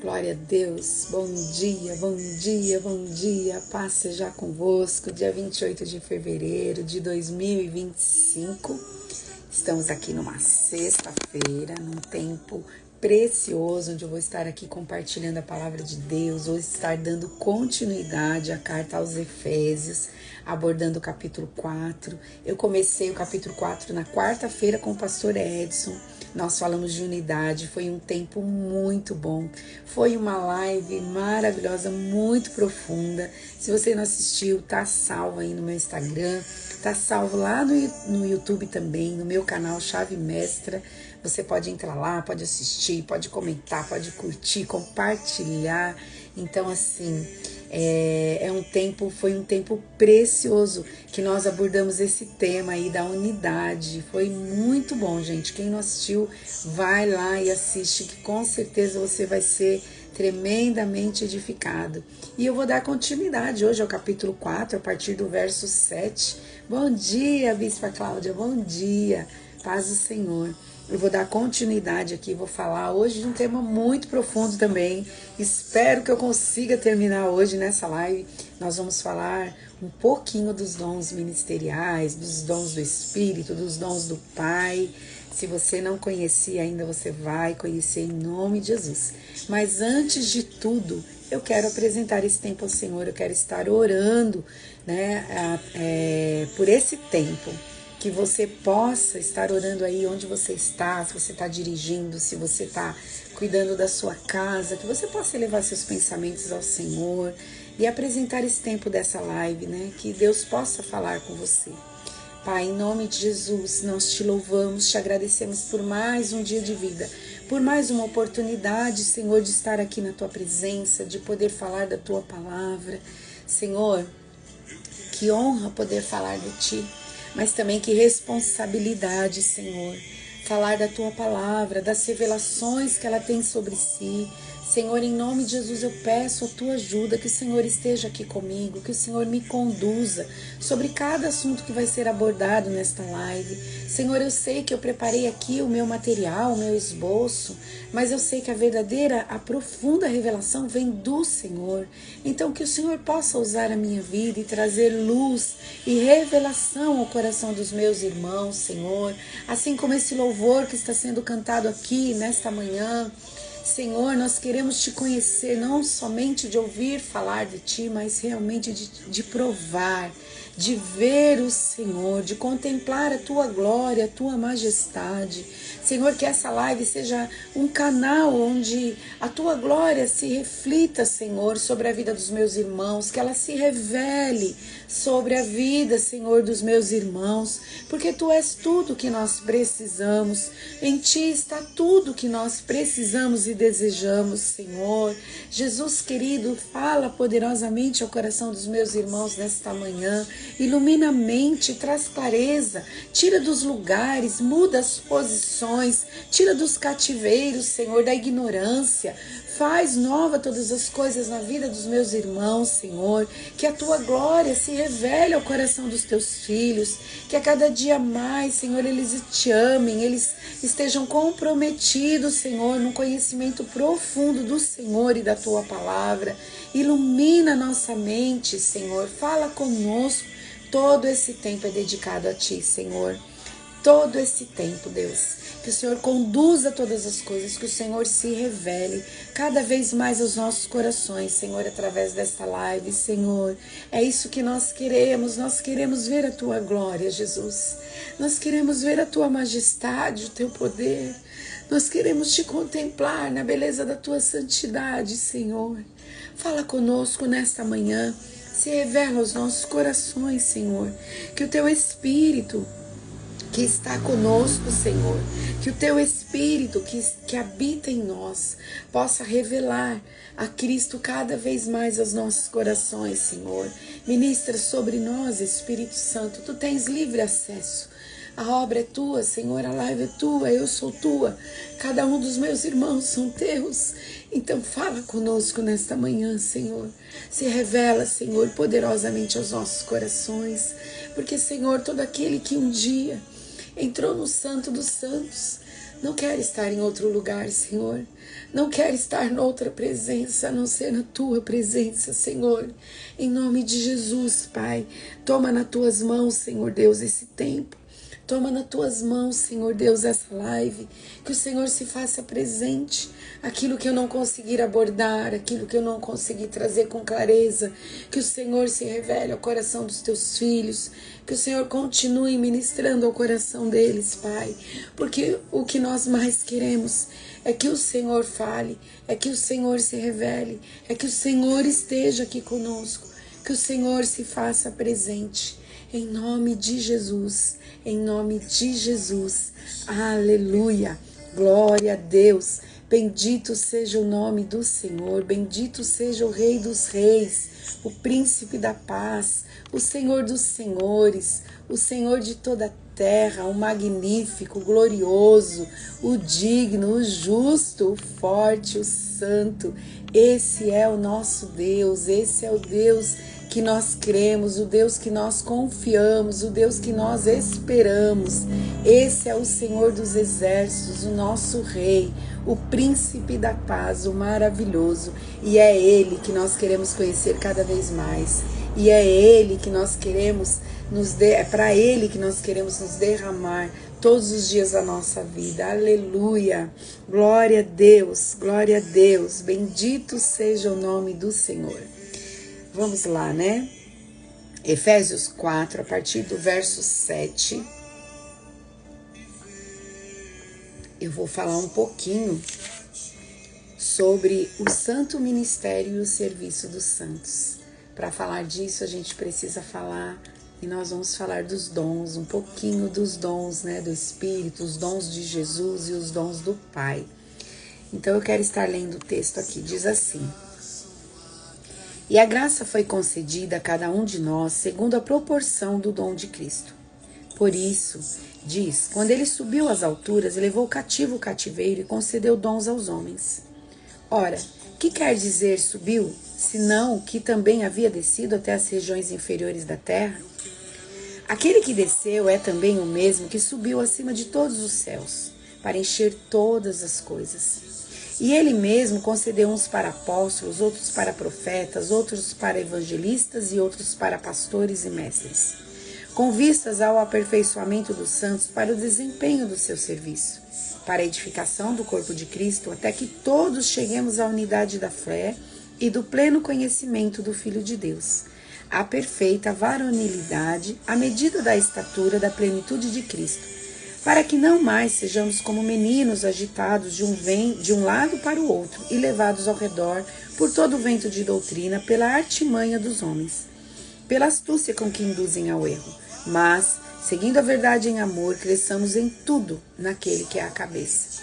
Glória a Deus, bom dia, bom dia, bom dia, paz seja convosco, dia 28 de fevereiro de 2025, estamos aqui numa sexta-feira, num tempo precioso, onde eu vou estar aqui compartilhando a palavra de Deus, vou estar dando continuidade à carta aos Efésios, abordando o capítulo 4, eu comecei o capítulo 4 na quarta-feira com o pastor Edson. Nós falamos de unidade, foi um tempo muito bom, foi uma live maravilhosa, muito profunda. Se você não assistiu, tá salvo aí no meu Instagram, tá salvo lá no YouTube também, no meu canal Chave Mestra. Você pode entrar lá, pode assistir, pode comentar, pode curtir, compartilhar. Então assim, foi um tempo precioso que nós abordamos esse tema aí da unidade. Foi muito bom, gente. Quem não assistiu, vai lá e assiste, que com certeza você vai ser tremendamente edificado. E eu vou dar continuidade hoje ao capítulo 4, a partir do verso 7. Bom dia, Bispa Cláudia, bom dia. Paz do Senhor. Eu vou dar continuidade aqui, vou falar hoje de um tema muito profundo também. Espero que eu consiga terminar hoje nessa live. Nós vamos falar um pouquinho dos dons ministeriais, dos dons do Espírito, dos dons do Pai. Se você não conhecia ainda, você vai conhecer em nome de Jesus. Mas antes de tudo, eu quero apresentar esse tempo ao Senhor, eu quero estar orando, por esse tempo. Que você possa estar orando aí onde você está, se você está dirigindo, se você está cuidando da sua casa, que você possa elevar seus pensamentos ao Senhor e apresentar esse tempo dessa live, né? Que Deus possa falar com você. Pai, em nome de Jesus, nós te louvamos, te agradecemos por mais um dia de vida, por mais uma oportunidade, Senhor, de estar aqui na tua presença, de poder falar da tua palavra. Senhor, que honra poder falar de ti. Mas também que responsabilidade, Senhor, falar da Tua palavra, das revelações que ela tem sobre si. Senhor, em nome de Jesus, eu peço a Tua ajuda, que o Senhor esteja aqui comigo, que o Senhor me conduza sobre cada assunto que vai ser abordado nesta live. Senhor, eu sei que eu preparei aqui o meu material, o meu esboço, mas eu sei que a profunda revelação vem do Senhor. Então, que o Senhor possa usar a minha vida e trazer luz e revelação ao coração dos meus irmãos, Senhor. Assim como esse louvor que está sendo cantado aqui nesta manhã. Senhor, nós queremos te conhecer, não somente de ouvir falar de ti, mas realmente de provar, de ver o Senhor, de contemplar a tua glória, a tua majestade. Senhor, que essa live seja um canal onde a tua glória se reflita, Senhor, sobre a vida dos meus irmãos, que ela se revele sobre a vida, Senhor, dos meus irmãos, porque tu és tudo que nós precisamos, em ti está tudo que nós precisamos e desejamos, Senhor. Jesus querido, fala poderosamente ao coração dos meus irmãos nesta manhã, ilumina a mente, traz clareza, tira dos lugares, muda as posições, tira dos cativeiros, Senhor, da ignorância, faz nova todas as coisas na vida dos meus irmãos, Senhor, que a tua glória se revele ao coração dos teus filhos, que a cada dia mais, Senhor, eles te amem, eles estejam comprometidos, Senhor, no conhecimento profundo do Senhor e da tua palavra. Ilumina nossa mente, Senhor, fala conosco. Todo esse tempo é dedicado a ti, Senhor. Todo esse tempo, Deus, que o Senhor conduza todas as coisas, que o Senhor se revele cada vez mais aos nossos corações, Senhor, através desta live, Senhor. É isso que nós queremos ver a tua glória, Jesus. Nós queremos ver a tua majestade, o teu poder. Nós queremos te contemplar na beleza da tua santidade, Senhor. Fala conosco nesta manhã, se revela aos nossos corações, Senhor, que o teu Espírito que está conosco, Senhor, que o teu Espírito que habita em nós possa revelar a Cristo cada vez mais aos nossos corações, Senhor. Ministra sobre nós, Espírito Santo, tu tens livre acesso. A obra é tua, Senhor, a live é tua, eu sou tua, cada um dos meus irmãos são teus. Então fala conosco nesta manhã, Senhor. Se revela, Senhor, poderosamente aos nossos corações, porque, Senhor, todo aquele que um dia entrou no Santo dos Santos, Não quero estar em outro lugar, Senhor. Não quero estar em outra presença, a não ser na Tua presença, Senhor. Em nome de Jesus, Pai. Toma nas Tuas mãos, Senhor Deus, esse tempo. Toma nas Tuas mãos, Senhor Deus, essa live. Que o Senhor se faça presente. Aquilo que eu não conseguir abordar, aquilo que eu não conseguir trazer com clareza. Que o Senhor se revele ao coração dos Teus filhos. Que o Senhor continue ministrando ao coração deles, Pai. Porque o que nós mais queremos é que o Senhor fale, é que o Senhor se revele, é que o Senhor esteja aqui conosco. Que o Senhor se faça presente. Em nome de Jesus, em nome de Jesus, aleluia, glória a Deus, bendito seja o nome do Senhor, bendito seja o Rei dos Reis, o Príncipe da Paz, o Senhor dos Senhores, o Senhor de toda a terra, o magnífico, o glorioso, o digno, o justo, o forte, o santo. Esse é o nosso Deus, esse é o Deus que nós cremos, o Deus que nós confiamos, o Deus que nós esperamos. Esse é o Senhor dos exércitos, o nosso Rei, o Príncipe da Paz, o maravilhoso. E é Ele que nós queremos conhecer cada vez mais. E é Ele que nós queremos é para Ele que nós queremos nos derramar todos os dias da nossa vida. Aleluia! Glória a Deus, glória a Deus. Bendito seja o nome do Senhor. Vamos lá, né? Efésios 4, a partir do verso 7. Eu vou falar um pouquinho sobre o santo ministério e o serviço dos santos. Para falar disso, a gente precisa falar, e nós vamos falar dos dons, um pouquinho dos dons, né, do Espírito, os dons de Jesus e os dons do Pai. Então eu quero estar lendo o texto aqui, diz assim: E a graça foi concedida a cada um de nós segundo a proporção do dom de Cristo. Por isso, diz, quando ele subiu às alturas, levou cativo o cativeiro e concedeu dons aos homens. Ora, que quer dizer subiu, senão que também havia descido até as regiões inferiores da terra? Aquele que desceu é também o mesmo que subiu acima de todos os céus, para encher todas as coisas. E ele mesmo concedeu uns para apóstolos, outros para profetas, outros para evangelistas e outros para pastores e mestres, com vistas ao aperfeiçoamento dos santos para o desempenho do seu serviço, para a edificação do corpo de Cristo, até que todos cheguemos à unidade da fé e do pleno conhecimento do Filho de Deus, à perfeita varonilidade, à medida da estatura da plenitude de Cristo, para que não mais sejamos como meninos agitados de um lado para o outro e levados ao redor por todo o vento de doutrina pela artimanha dos homens, pela astúcia com que induzem ao erro, mas, seguindo a verdade em amor, cresçamos em tudo naquele que é a cabeça,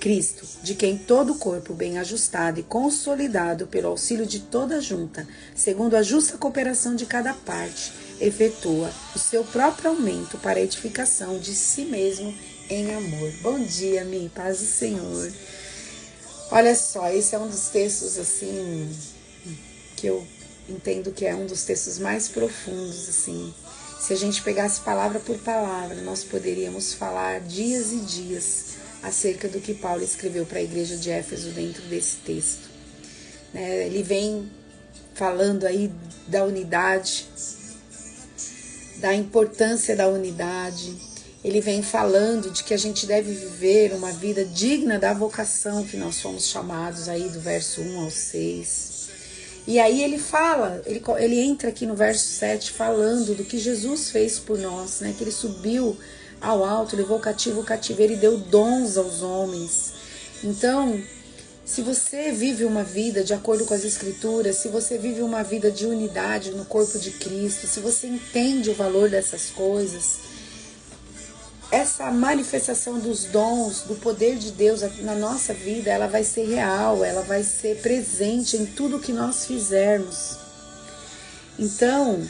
Cristo, de quem todo o corpo bem ajustado e consolidado pelo auxílio de toda a junta, segundo a justa cooperação de cada parte, efetua o seu próprio aumento para a edificação de si mesmo em amor. Bom dia, Mi, paz do Senhor. Olha só, esse é um dos textos assim que eu entendo que é um dos textos mais profundos, assim. Se a gente pegasse palavra por palavra, nós poderíamos falar dias e dias acerca do que Paulo escreveu para a igreja de Éfeso dentro desse texto. Ele vem falando aí da unidade, da importância da unidade. Ele vem falando de que a gente deve viver uma vida digna da vocação que nós fomos chamados aí do verso 1 ao 6. E aí ele fala, ele entra aqui no verso 7 falando do que Jesus fez por nós, né? Que ele subiu ao alto, levou cativo o cativeiro e deu dons aos homens. Então, se você vive uma vida de acordo com as Escrituras, se você vive uma vida de unidade no corpo de Cristo, se você entende o valor dessas coisas, essa manifestação dos dons, do poder de Deus na nossa vida, ela vai ser real, ela vai ser presente em tudo que nós fizermos. Então,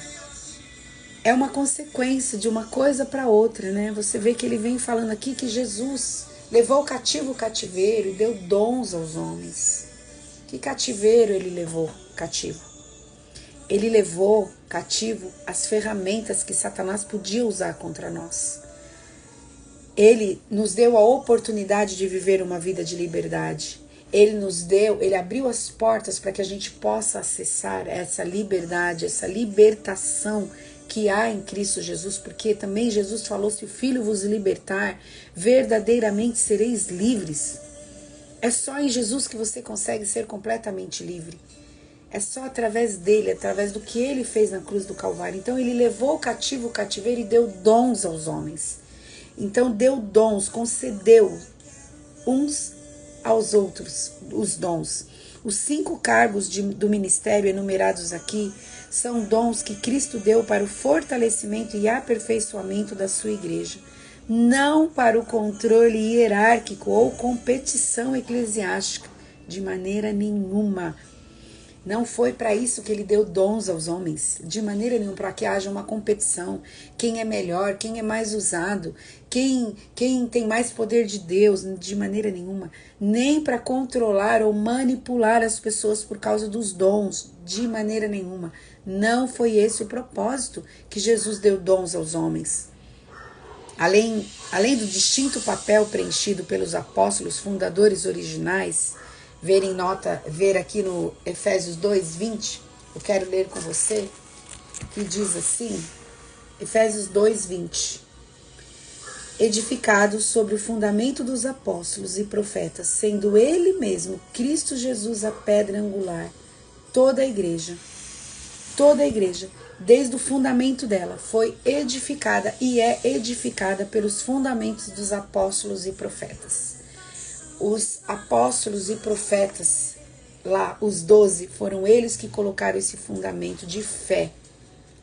é uma consequência de uma coisa para outra, né? Você vê que ele vem falando aqui que Jesus levou cativo o cativeiro e deu dons aos homens. Que cativeiro ele levou cativo? Ele levou cativo as ferramentas que Satanás podia usar contra nós. Ele nos deu a oportunidade de viver uma vida de liberdade. Ele abriu as portas para que a gente possa acessar essa liberdade, essa libertação que há em Cristo Jesus, porque também Jesus falou: se o Filho vos libertar, verdadeiramente sereis livres. É só em Jesus que você consegue ser completamente livre. É só através dele, através do que ele fez na cruz do Calvário. Então ele levou o cativeiro e deu dons aos homens. Então deu dons, concedeu uns aos outros os dons. Os 5 cargos do ministério enumerados aqui são dons que Cristo deu para o fortalecimento e aperfeiçoamento da sua igreja, não para o controle hierárquico ou competição eclesiástica, de maneira nenhuma. Não foi para isso que ele deu dons aos homens, de maneira nenhuma, para que haja uma competição. Quem é melhor, quem é mais usado, quem tem mais poder de Deus, de maneira nenhuma. Nem para controlar ou manipular as pessoas por causa dos dons, de maneira nenhuma. Não foi esse o propósito que Jesus deu dons aos homens. Além do distinto papel preenchido pelos apóstolos fundadores originais, ver aqui no Efésios 2:20, eu quero ler com você, que diz assim, Efésios 2:20, edificados sobre o fundamento dos apóstolos e profetas, sendo ele mesmo, Cristo Jesus, a pedra angular, toda a igreja, desde o fundamento dela, foi edificada e é edificada pelos fundamentos dos apóstolos e profetas. Os apóstolos e profetas, lá, os 12, foram eles que colocaram esse fundamento de fé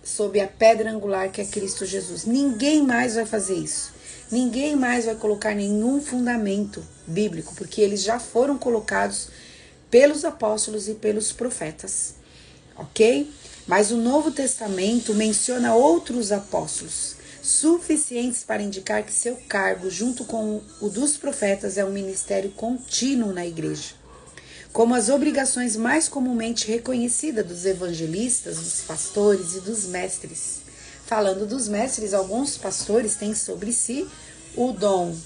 sob a pedra angular que é Cristo Jesus. Ninguém mais vai fazer isso. Ninguém mais vai colocar nenhum fundamento bíblico, porque eles já foram colocados pelos apóstolos e pelos profetas. Ok? Mas o Novo Testamento menciona outros apóstolos, suficientes para indicar que seu cargo, junto com o dos profetas, é um ministério contínuo na igreja. Como as obrigações mais comumente reconhecidas dos evangelistas, dos pastores e dos mestres. Falando dos mestres, alguns pastores têm sobre si o dom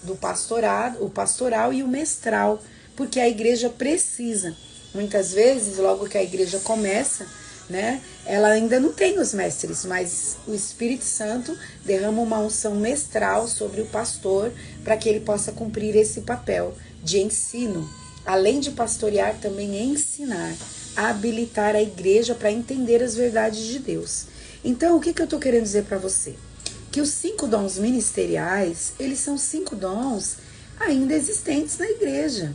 do pastorado, o pastoral e o mestral, porque a igreja precisa. Muitas vezes, logo que a igreja começa, né, ela ainda não tem os mestres, mas o Espírito Santo derrama uma unção mestral sobre o pastor para que ele possa cumprir esse papel de ensino. Além de pastorear, também ensinar, habilitar a igreja para entender as verdades de Deus. Então, o que eu estou querendo dizer para você? Que os 5 dons ministeriais, eles são 5 dons ainda existentes na igreja.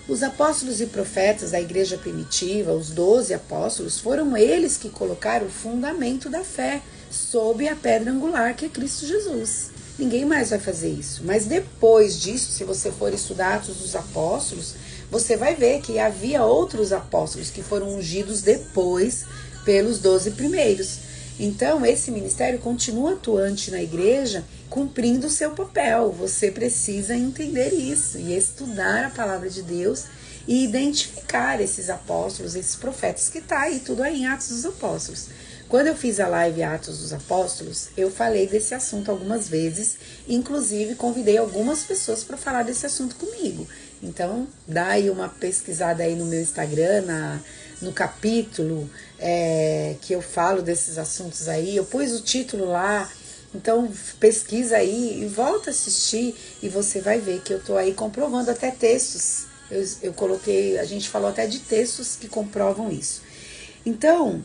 Os apóstolos e profetas da igreja primitiva, os 12 apóstolos, foram eles que colocaram o fundamento da fé sob a pedra angular que é Cristo Jesus. Ninguém mais vai fazer isso. Mas depois disso, se você for estudar Atos dos Apóstolos, você vai ver que havia outros apóstolos que foram ungidos depois pelos 12 primeiros. Então, esse ministério continua atuante na igreja, cumprindo o seu papel. Você precisa entender isso e estudar a palavra de Deus e identificar esses apóstolos, esses profetas, que está aí, tudo aí em Atos dos Apóstolos. Quando eu fiz a live Atos dos Apóstolos, eu falei desse assunto algumas vezes, inclusive convidei algumas pessoas para falar desse assunto comigo. Então, dá aí uma pesquisada aí no meu Instagram, no capítulo que eu falo desses assuntos aí. Eu pus o título lá, então pesquisa aí e volta a assistir e você vai ver que eu tô aí comprovando até textos. Eu coloquei, a gente falou até de textos que comprovam isso. Então,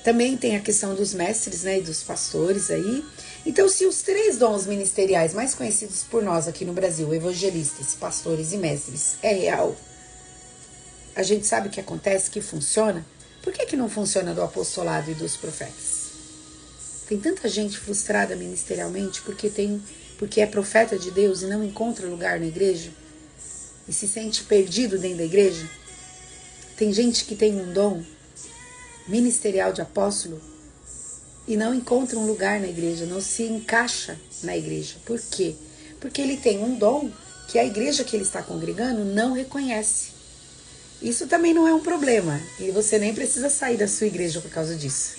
também tem a questão dos mestres, né, e dos pastores aí. Então, se os 3 dons ministeriais mais conhecidos por nós aqui no Brasil, evangelistas, pastores e mestres, é real, a gente sabe o que acontece, que funciona, por que não funciona do apostolado e dos profetas? Tem tanta gente frustrada ministerialmente porque é profeta de Deus e não encontra lugar na igreja e se sente perdido dentro da igreja. Tem gente que tem um dom ministerial de apóstolo e não encontra um lugar na igreja, não se encaixa na igreja. Por quê? Porque ele tem um dom que a igreja que ele está congregando não reconhece. Isso também não é um problema e você nem precisa sair da sua igreja por causa disso.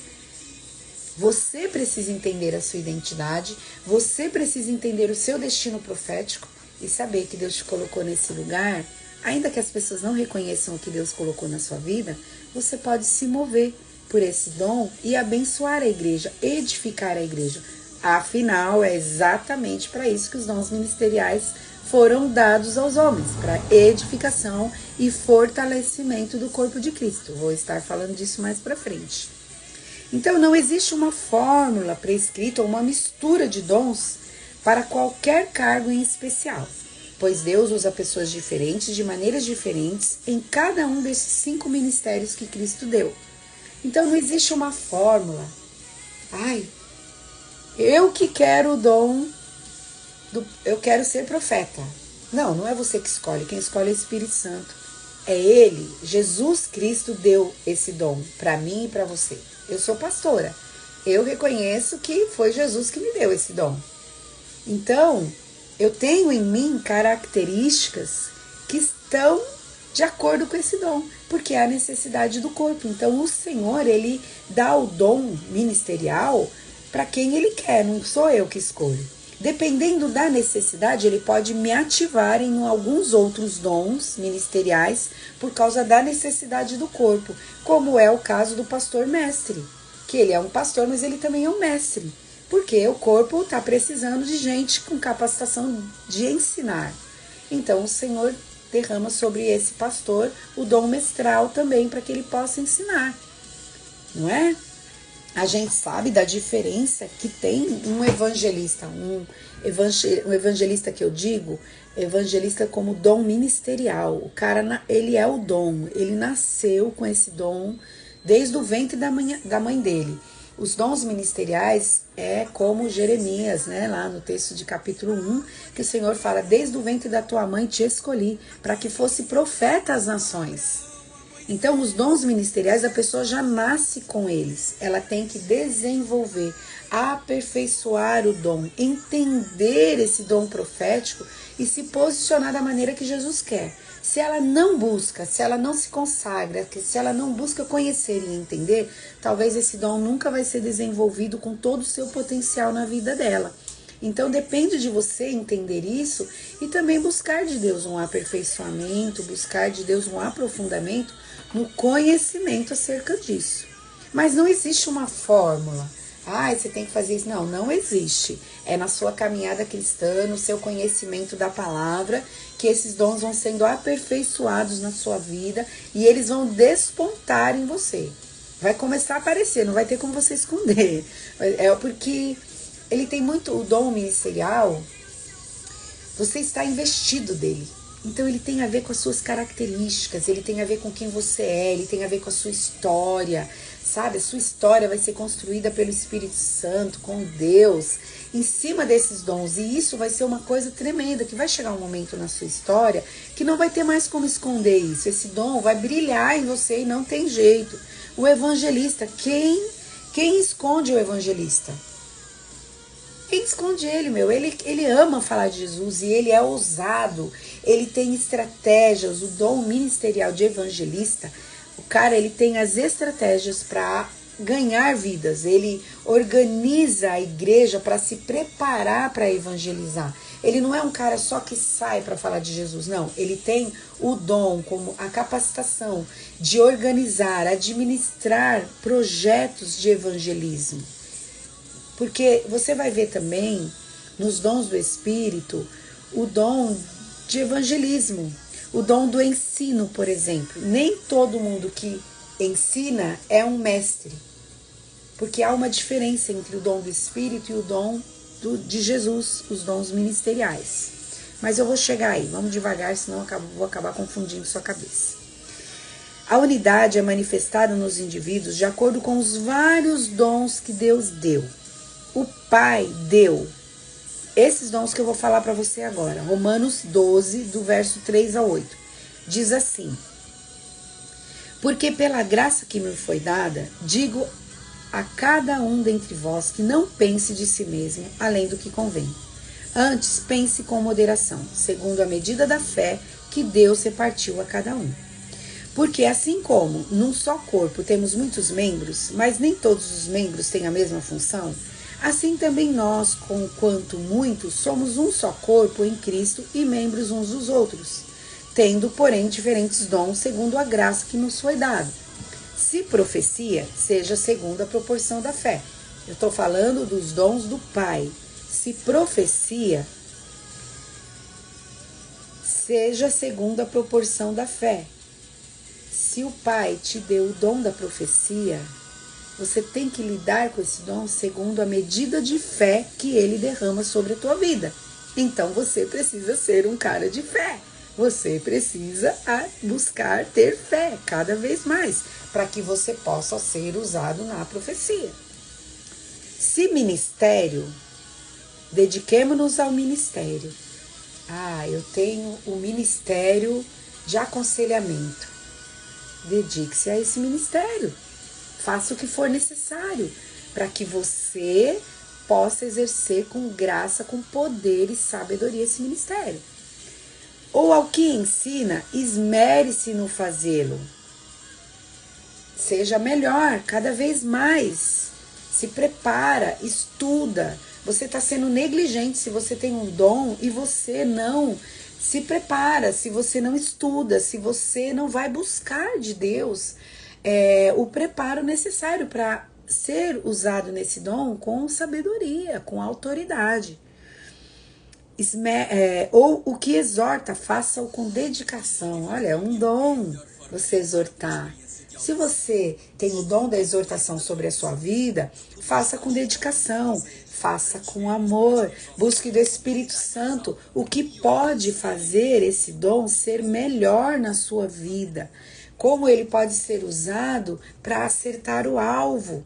Você precisa entender a sua identidade, você precisa entender o seu destino profético e saber que Deus te colocou nesse lugar. Ainda que as pessoas não reconheçam o que Deus colocou na sua vida, você pode se mover por esse dom e abençoar a igreja, edificar a igreja. Afinal, é exatamente para isso que os dons ministeriais foram dados aos homens, para edificação e fortalecimento do corpo de Cristo. Vou estar falando disso mais para frente. Então, não existe uma fórmula prescrita ou uma mistura de dons para qualquer cargo em especial, pois Deus usa pessoas diferentes, de maneiras diferentes, em cada um desses 5 ministérios que Cristo deu. Então, não existe uma fórmula. Eu que quero o dom, eu quero ser profeta. Não, não é você que escolhe, quem escolhe é o Espírito Santo. É Ele, Jesus Cristo deu esse dom para mim e para você. Eu sou pastora, eu reconheço que foi Jesus que me deu esse dom. Então, eu tenho em mim características que estão de acordo com esse dom, porque é a necessidade do corpo. Então, o Senhor, Ele dá o dom ministerial para quem Ele quer, não sou eu que escolho. Dependendo da necessidade, Ele pode me ativar em alguns outros dons ministeriais por causa da necessidade do corpo, como é o caso do pastor mestre, que ele é um pastor, mas ele também é um mestre, porque o corpo está precisando de gente com capacitação de ensinar. Então o Senhor derrama sobre esse pastor o dom mestral também, para que ele possa ensinar, não é? A gente sabe da diferença que tem um evangelista, um evangelista que eu digo, evangelista como dom ministerial. O cara, ele é o dom, ele nasceu com esse dom desde o ventre da mãe dele. Os dons ministeriais é como Jeremias, né, lá no texto de capítulo 1, que o Senhor fala: desde o ventre da tua mãe te escolhi, para que fosse profeta às nações. Então, os dons ministeriais, a pessoa já nasce com eles. Ela tem que desenvolver, aperfeiçoar o dom, entender esse dom profético e se posicionar da maneira que Jesus quer. Se ela não busca, se ela não se consagra, se ela não busca conhecer e entender, talvez esse dom nunca vai ser desenvolvido com todo o seu potencial na vida dela. Então depende de você entender isso e também buscar de Deus um aperfeiçoamento, buscar de Deus um aprofundamento no conhecimento acerca disso. Mas não existe uma fórmula. Você tem que fazer isso. Não, não existe. É na sua caminhada cristã, no seu conhecimento da palavra, que esses dons vão sendo aperfeiçoados na sua vida e eles vão despontar em você. Vai começar a aparecer, não vai ter como você esconder. É porque ele tem muito, o dom ministerial, você está investido dele. Então ele tem a ver com as suas características, ele tem a ver com quem você é, ele tem a ver com a sua história, sabe? A sua história vai ser construída pelo Espírito Santo, com Deus, em cima desses dons. E isso vai ser uma coisa tremenda, que vai chegar um momento na sua história que não vai ter mais como esconder isso. Esse dom vai brilhar em você e não tem jeito. O evangelista, quem esconde o evangelista? Quem esconde ele, meu? Ele ama falar de Jesus e ele é ousado, ele tem estratégias. O dom ministerial de evangelista, o cara, ele tem as estratégias para ganhar vidas, ele organiza a igreja para se preparar para evangelizar. Ele não é um cara só que sai para falar de Jesus, não. Ele tem o dom, como a capacitação de organizar, administrar projetos de evangelismo. Porque você vai ver também, nos dons do Espírito, o dom de evangelismo, o dom do ensino, por exemplo. Nem todo mundo que ensina é um mestre, porque há uma diferença entre o dom do Espírito e o dom de Jesus, os dons ministeriais. Mas eu vou chegar aí, vamos devagar, senão vou acabar confundindo sua cabeça. A unidade é manifestada nos indivíduos de acordo com os vários dons que Deus deu. O Pai deu esses dons que eu vou falar para você agora. Romanos 12, do verso 3 a 8. Diz assim: porque pela graça que me foi dada, digo a cada um dentre vós que não pense de si mesmo além do que convém. Antes pense com moderação, segundo a medida da fé que Deus repartiu a cada um. Porque assim como num só corpo temos muitos membros, mas nem todos os membros têm a mesma função, assim também nós, quanto muitos, somos um só corpo em Cristo e membros uns dos outros, tendo, porém, diferentes dons segundo a graça que nos foi dada. Se profecia, seja segundo a proporção da fé. Eu estou falando dos dons do Pai. Se profecia, seja segundo a proporção da fé. Se o Pai te deu o dom da profecia, você tem que lidar com esse dom segundo a medida de fé que ele derrama sobre a tua vida. Então você precisa ser um cara de fé. Você precisa buscar ter fé cada vez mais, para que você possa ser usado na profecia. Se ministério, dediquemo-nos ao ministério. Eu tenho o ministério de aconselhamento. Dedique-se a esse ministério. Faça o que for necessário para que você possa exercer com graça, com poder e sabedoria esse ministério. Ou ao que ensina, esmere-se no fazê-lo. Seja melhor, cada vez mais. Se prepara, estuda. Você está sendo negligente se você tem um dom e você não se prepara, se você não estuda, se você não vai buscar de Deus o preparo necessário para ser usado nesse dom com sabedoria, com autoridade. Ou o que exorta, faça-o com dedicação. Olha, é um dom você exortar. Se você tem o dom da exortação sobre a sua vida, faça com dedicação, faça com amor, busque do Espírito Santo o que pode fazer esse dom ser melhor na sua vida, como ele pode ser usado para acertar o alvo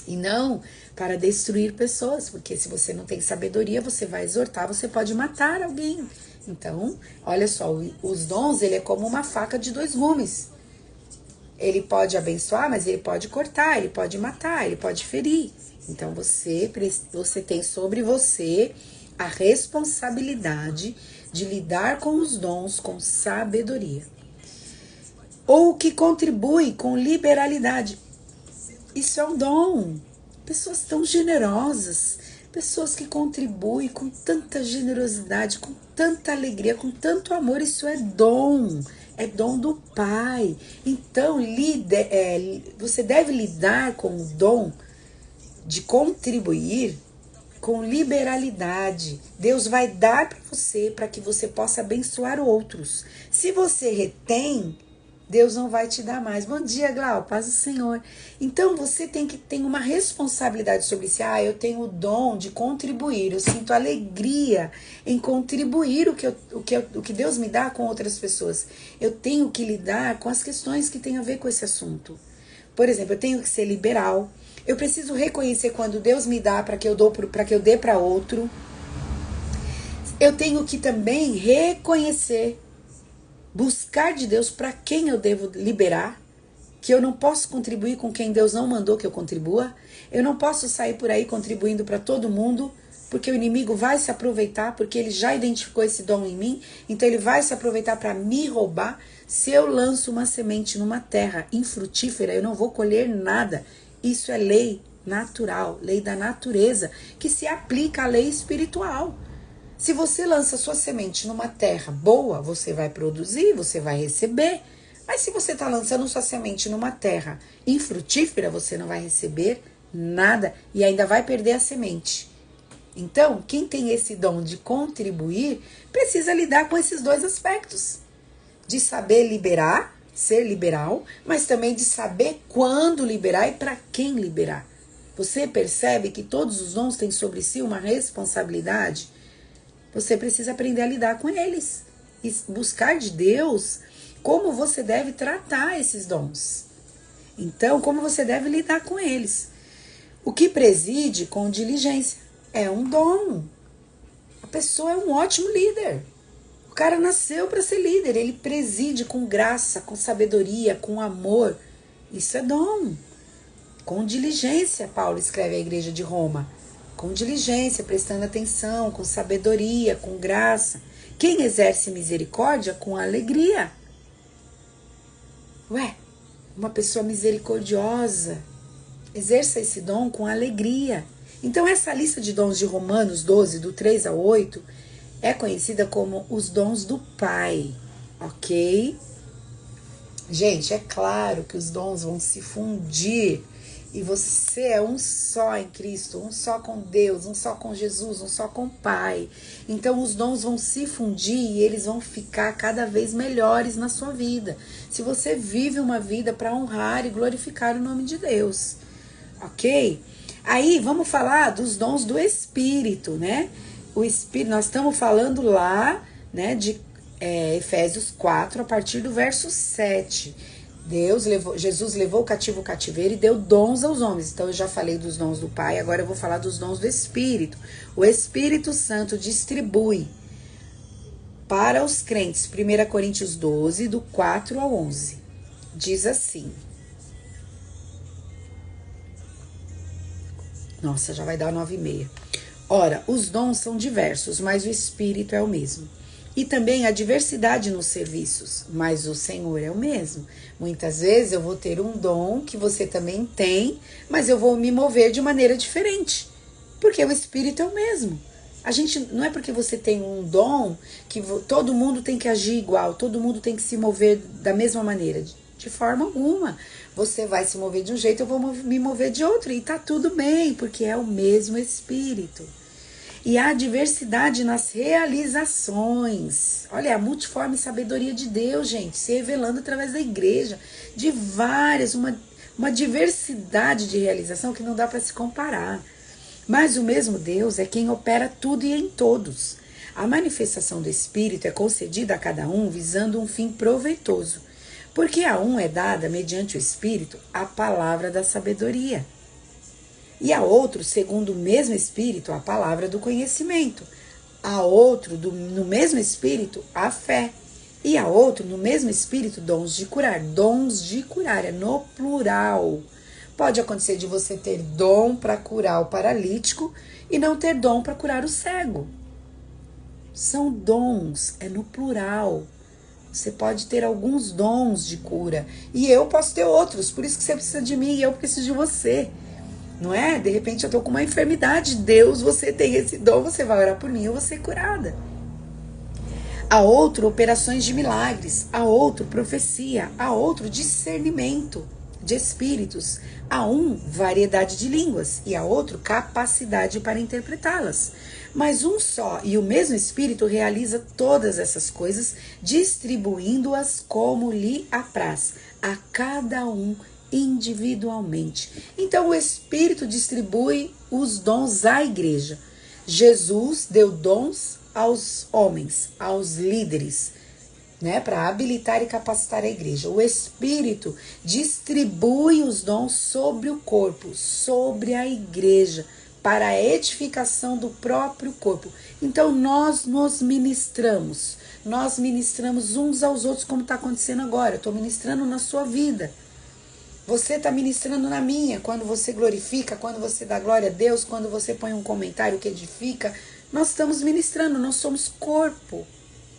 e não para destruir pessoas, porque se você não tem sabedoria, você vai exortar, você pode matar alguém. Então, olha só, os dons, ele é como uma faca de dois gumes. Ele pode abençoar, mas ele pode cortar, ele pode matar, ele pode ferir. Então, você tem sobre você a responsabilidade de lidar com os dons com sabedoria. Ou que contribui com liberalidade. Isso é um dom. Pessoas tão generosas, pessoas que contribuem com tanta generosidade, com tanta alegria, com tanto amor, isso é dom. É dom do Pai. Então, você deve lidar com o dom de contribuir com liberalidade. Deus vai dar para você, para que você possa abençoar outros. Se você retém, Deus não vai te dar mais. Bom dia, Glau, paz do Senhor. Então, você tem que ter uma responsabilidade sobre isso. Eu tenho o dom de contribuir. Eu sinto alegria em contribuir o que Deus me dá com outras pessoas. Eu tenho que lidar com as questões que têm a ver com esse assunto. Por exemplo, eu tenho que ser liberal. Eu preciso reconhecer quando Deus me dá para que eu dê para outro. Eu tenho que também reconhecer, buscar de Deus para quem eu devo liberar, que eu não posso contribuir com quem Deus não mandou que eu contribua. Eu não posso sair por aí contribuindo para todo mundo, porque o inimigo vai se aproveitar, porque ele já identificou esse dom em mim, então ele vai se aproveitar para me roubar. Se eu lanço uma semente numa terra infrutífera, eu não vou colher nada. Isso é lei natural, lei da natureza, que se aplica à lei espiritual. Se você lança sua semente numa terra boa, você vai produzir, você vai receber. Mas se você está lançando sua semente numa terra infrutífera, você não vai receber nada e ainda vai perder a semente. Então, quem tem esse dom de contribuir, precisa lidar com esses dois aspectos. De saber liberar, ser liberal, mas também de saber quando liberar e para quem liberar. Você percebe que todos os dons têm sobre si uma responsabilidade? Você precisa aprender a lidar com eles e buscar de Deus como você deve tratar esses dons. Então, como você deve lidar com eles. O que preside com diligência é um dom. A pessoa é um ótimo líder. O cara nasceu para ser líder. Ele preside com graça, com sabedoria, com amor. Isso é dom. Com diligência, Paulo escreve à igreja de Roma. Com diligência, prestando atenção, com sabedoria, com graça. Quem exerce misericórdia, com alegria. Ué, uma pessoa misericordiosa. Exerça esse dom com alegria. Então, essa lista de dons de Romanos 12, do 3 ao 8, é conhecida como os dons do Pai, ok? Gente, é claro que os dons vão se fundir e você é um só em Cristo, um só com Deus, um só com Jesus, um só com o Pai. Então os dons vão se fundir e eles vão ficar cada vez melhores na sua vida. Se você vive uma vida para honrar e glorificar o nome de Deus, ok? Aí vamos falar dos dons do Espírito, né? O Espírito, nós estamos falando lá, né, de Efésios 4, a partir do verso 7. Jesus levou o cativo o cativeiro e deu dons aos homens. Então eu já falei dos dons do Pai, agora eu vou falar dos dons do Espírito. O Espírito Santo distribui para os crentes, 1 Coríntios 12, do 4 ao 11. Diz assim. Nossa, já vai dar 9h30. Ora, os dons são diversos, mas o Espírito é o mesmo. E também há diversidade nos serviços, mas o Senhor é o mesmo. Muitas vezes eu vou ter um dom que você também tem, mas eu vou me mover de maneira diferente, porque o Espírito é o mesmo. A gente não é porque você tem um dom que todo mundo tem que agir igual, todo mundo tem que se mover da mesma maneira. De forma alguma. Você vai se mover de um jeito, eu vou me mover de outro. E tá tudo bem, porque é o mesmo Espírito. E há diversidade nas realizações. Olha, a multiforme sabedoria de Deus, gente, se revelando através da igreja. De várias, uma diversidade de realização que não dá para se comparar. Mas o mesmo Deus é quem opera tudo e em todos. A manifestação do Espírito é concedida a cada um visando um fim proveitoso. Porque a um é dada, mediante o Espírito, a palavra da sabedoria. E a outro, segundo o mesmo Espírito, a palavra do conhecimento. A outro, no mesmo Espírito, a fé. E a outro, no mesmo Espírito, dons de curar. Dons de curar, é no plural. Pode acontecer de você ter dom para curar o paralítico e não ter dom para curar o cego. São dons, é no plural. Você pode ter alguns dons de cura e eu posso ter outros, por isso que você precisa de mim e eu preciso de você, não é? De repente eu tô com uma enfermidade, Deus, você tem esse dom, você vai orar por mim, eu vou ser curada. A outro, operações de milagres, a outro, profecia, a outro, discernimento de espíritos, a um, variedade de línguas e a outro, capacidade para interpretá-las. Mas um só e o mesmo Espírito realiza todas essas coisas, distribuindo-as como lhe apraz, a cada um individualmente. Então o Espírito distribui os dons à igreja. Jesus deu dons aos homens, aos líderes, né, para habilitar e capacitar a igreja. O Espírito distribui os dons sobre o corpo, sobre a igreja, para a edificação do próprio corpo. Então nós nos ministramos, nós ministramos uns aos outros, como está acontecendo agora. Eu estou ministrando na sua vida, você está ministrando na minha, quando você glorifica, quando você dá glória a Deus, quando você põe um comentário que edifica, nós estamos ministrando, nós somos corpo.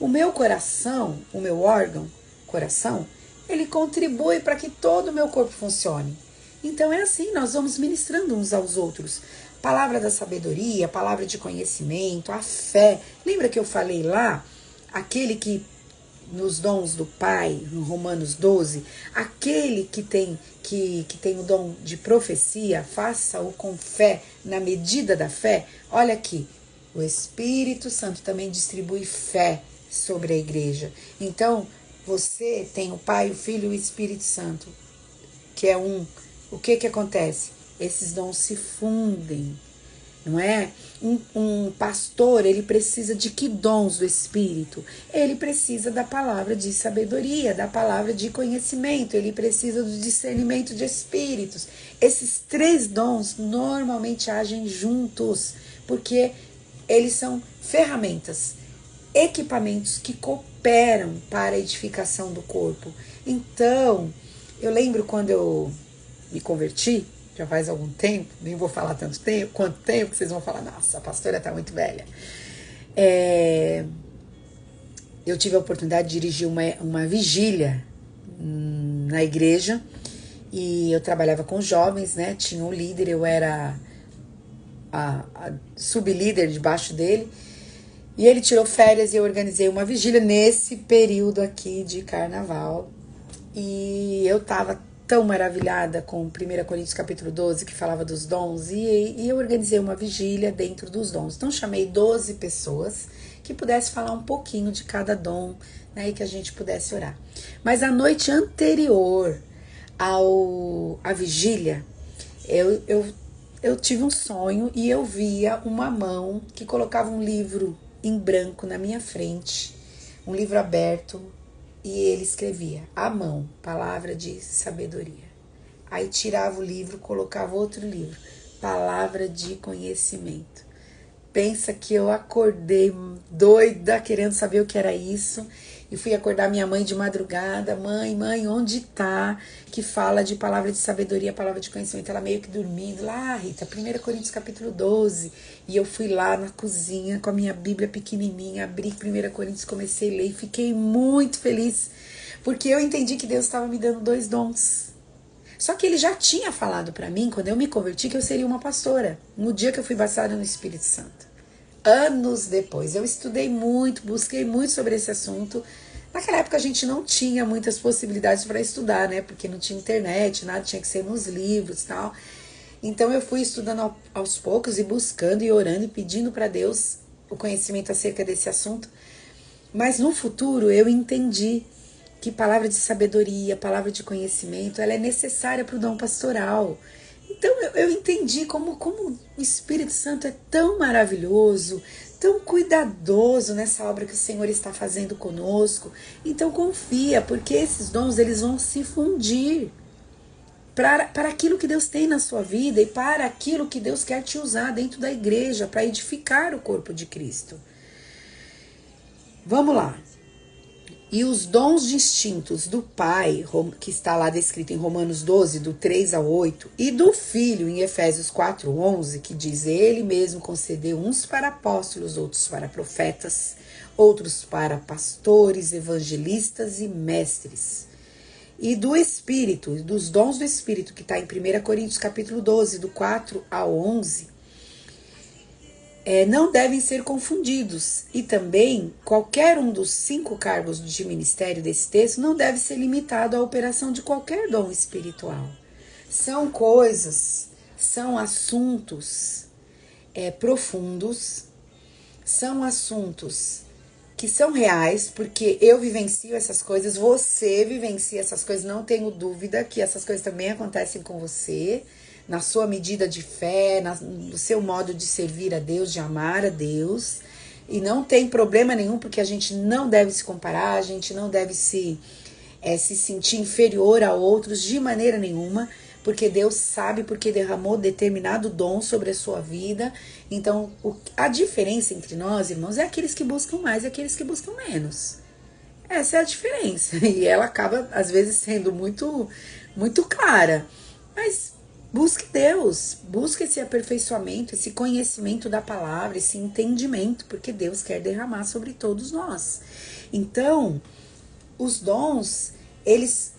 O meu coração, o meu órgão, coração, ele contribui para que todo o meu corpo funcione. Então é assim, nós vamos ministrando uns aos outros. Palavra da sabedoria, palavra de conhecimento, a fé. Lembra que eu falei lá? Aquele que, nos dons do Pai, no Romanos 12, aquele que tem o dom de profecia, faça-o com fé, na medida da fé. Olha aqui, o Espírito Santo também distribui fé sobre a igreja. Então, você tem o Pai, o Filho e o Espírito Santo, que é um. O que acontece? Esses dons se fundem, não é? Um pastor, ele precisa de que dons do Espírito? Ele precisa da palavra de sabedoria, da palavra de conhecimento, ele precisa do discernimento de espíritos. Esses 3 dons normalmente agem juntos, porque eles são ferramentas, equipamentos que cooperam para a edificação do corpo. Então, eu lembro quando eu me converti, já faz algum tempo, nem vou falar tanto tempo, quanto tempo, que vocês vão falar, nossa, a pastora tá muito velha. Eu tive a oportunidade de dirigir uma vigília na igreja e eu trabalhava com jovens, né? Tinha um líder, eu era a sublíder debaixo dele. E ele tirou férias e eu organizei uma vigília nesse período aqui de carnaval. E eu tava tão maravilhada com 1 Coríntios capítulo 12, que falava dos dons, e eu organizei uma vigília dentro dos dons. Então chamei 12 pessoas que pudessem falar um pouquinho de cada dom, né, e que a gente pudesse orar. Mas a noite anterior à vigília, eu tive um sonho e eu via uma mão que colocava um livro em branco na minha frente, um livro aberto, e ele escrevia à mão, palavra de sabedoria. Aí tirava o livro, colocava outro livro, palavra de conhecimento. Pensa que eu acordei doida, querendo saber o que era isso, e fui acordar minha mãe de madrugada. Mãe, onde tá que fala de palavra de sabedoria, palavra de conhecimento? Ela meio que dormindo. Lá, Rita, 1 Coríntios capítulo 12. E eu fui lá na cozinha com a minha Bíblia pequenininha, abri 1 Coríntios, comecei a ler e fiquei muito feliz, porque eu entendi que Deus estava me dando 2 dons. Só que ele já tinha falado para mim, quando eu me converti, que eu seria uma pastora, no dia que eu fui batizada no Espírito Santo. Anos depois, eu estudei muito, busquei muito sobre esse assunto. Naquela época a gente não tinha muitas possibilidades para estudar, né? Porque não tinha internet, nada, tinha que ser nos livros e tal. Então eu fui estudando aos poucos e buscando e orando e pedindo para Deus o conhecimento acerca desse assunto. Mas no futuro eu entendi que palavra de sabedoria, palavra de conhecimento, ela é necessária para o dom pastoral. Então eu entendi como o Espírito Santo é tão maravilhoso, tão cuidadoso nessa obra que o Senhor está fazendo conosco. Então confia, porque esses dons eles vão se fundir para aquilo que Deus tem na sua vida e para aquilo que Deus quer te usar dentro da igreja, para edificar o corpo de Cristo. Vamos lá. E os dons distintos do Pai, que está lá descrito em Romanos 12, do 3 ao 8, e do Filho, em Efésios 4, 11, que diz: Ele mesmo concedeu uns para apóstolos, outros para profetas, outros para pastores, evangelistas e mestres. E do Espírito, dos dons do Espírito, que está em 1 Coríntios capítulo 12, do 4 ao 11, não devem ser confundidos. E também, qualquer um dos 5 cargos de ministério desse texto não deve ser limitado à operação de qualquer dom espiritual. São coisas, são assuntos profundos, são assuntos que são reais, porque eu vivencio essas coisas, você vivencia essas coisas, não tenho dúvida que essas coisas também acontecem com você, na sua medida de fé, no seu modo de servir a Deus, de amar a Deus. E não tem problema nenhum, porque a gente não deve se comparar, a gente não deve se sentir inferior a outros de maneira nenhuma, porque Deus sabe porque derramou determinado dom sobre a sua vida. Então, a diferença entre nós, irmãos, é aqueles que buscam mais e aqueles que buscam menos. Essa é a diferença. E ela acaba, às vezes, sendo muito, muito clara. Mas busque Deus, busque esse aperfeiçoamento, esse conhecimento da palavra, esse entendimento, porque Deus quer derramar sobre todos nós. Então, os dons, eles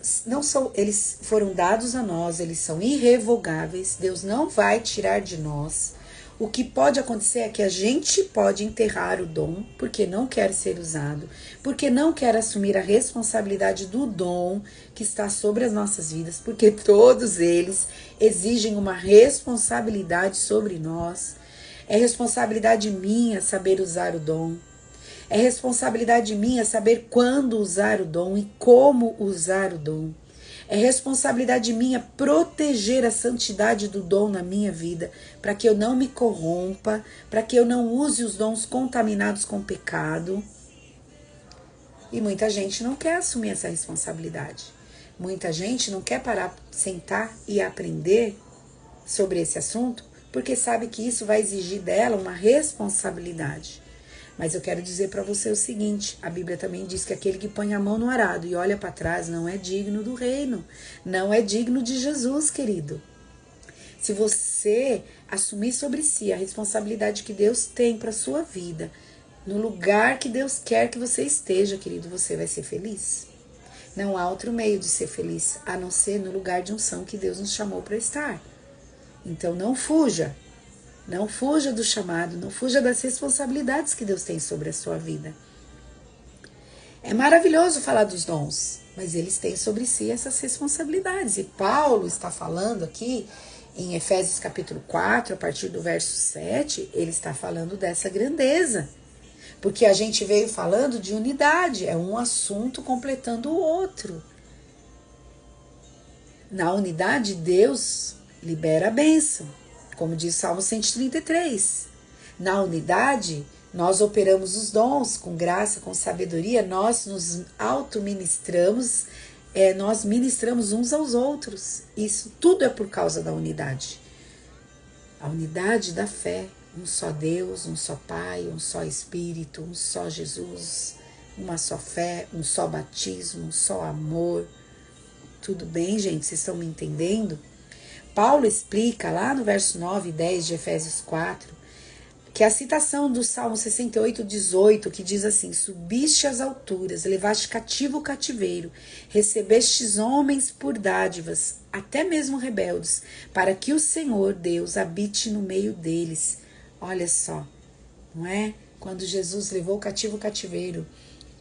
foram dados a nós, eles são irrevogáveis, Deus não vai tirar de nós. O que pode acontecer é que a gente pode enterrar o dom, porque não quer ser usado, porque não quer assumir a responsabilidade do dom que está sobre as nossas vidas, porque todos eles exigem uma responsabilidade sobre nós. É responsabilidade minha saber usar o dom. É responsabilidade minha saber quando usar o dom e como usar o dom. É responsabilidade minha proteger a santidade do dom na minha vida, para que eu não me corrompa, para que eu não use os dons contaminados com pecado. E muita gente não quer assumir essa responsabilidade. Muita gente não quer parar, sentar e aprender sobre esse assunto, porque sabe que isso vai exigir dela uma responsabilidade. Mas eu quero dizer para você o seguinte, a Bíblia também diz que aquele que põe a mão no arado e olha para trás não é digno do reino, não é digno de Jesus, querido. Se você assumir sobre si a responsabilidade que Deus tem para sua vida, no lugar que Deus quer que você esteja, querido, você vai ser feliz. Não há outro meio de ser feliz, a não ser no lugar de unção que Deus nos chamou para estar. Então não fuja do chamado, não fuja das responsabilidades que Deus tem sobre a sua vida. É maravilhoso falar dos dons, mas eles têm sobre si essas responsabilidades. E Paulo está falando aqui em Efésios capítulo 4, a partir do verso 7, ele está falando dessa grandeza. Porque a gente veio falando de unidade, é um assunto completando o outro. Na unidade, Deus libera a bênção, como diz o Salmo 133. Na unidade, nós operamos os dons com graça, com sabedoria, nós nos auto-ministramos, nós ministramos uns aos outros. Isso tudo é por causa da unidade. A unidade da fé, um só Deus, um só Pai, um só Espírito, um só Jesus, uma só fé, um só batismo, um só amor. Tudo bem, gente? Vocês estão me entendendo? Paulo explica lá no verso 9 e 10 de Efésios 4, que a citação do Salmo 68, 18, que diz assim: subiste às alturas, levaste cativo o cativeiro, recebestes homens por dádivas, até mesmo rebeldes, para que o Senhor Deus habite no meio deles. Olha só, não é? Quando Jesus levou o cativo o cativeiro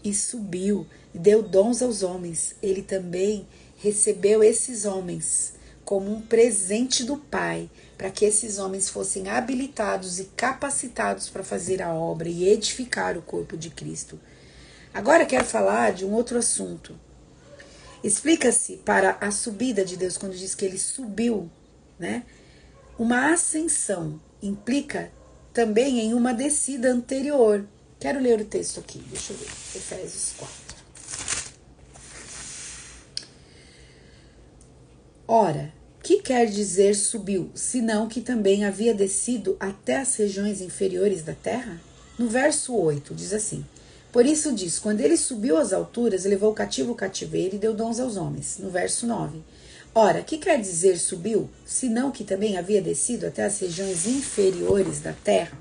e subiu, e deu dons aos homens, ele também recebeu esses homens como um presente do Pai, para que esses homens fossem habilitados e capacitados para fazer a obra e edificar o corpo de Cristo. Agora quero falar de um outro assunto. Explica-se para a subida de Deus, quando diz que ele subiu, né? Uma ascensão implica também em uma descida anterior. Quero ler o texto aqui, deixa eu ver, Efésios 4. Ora, que quer dizer subiu, senão que também havia descido até as regiões inferiores da terra? No verso 8 diz assim: por isso diz, quando ele subiu às alturas, levou cativo o cativeiro e deu dons aos homens. No verso 9, ora, que quer dizer subiu, senão que também havia descido até as regiões inferiores da terra?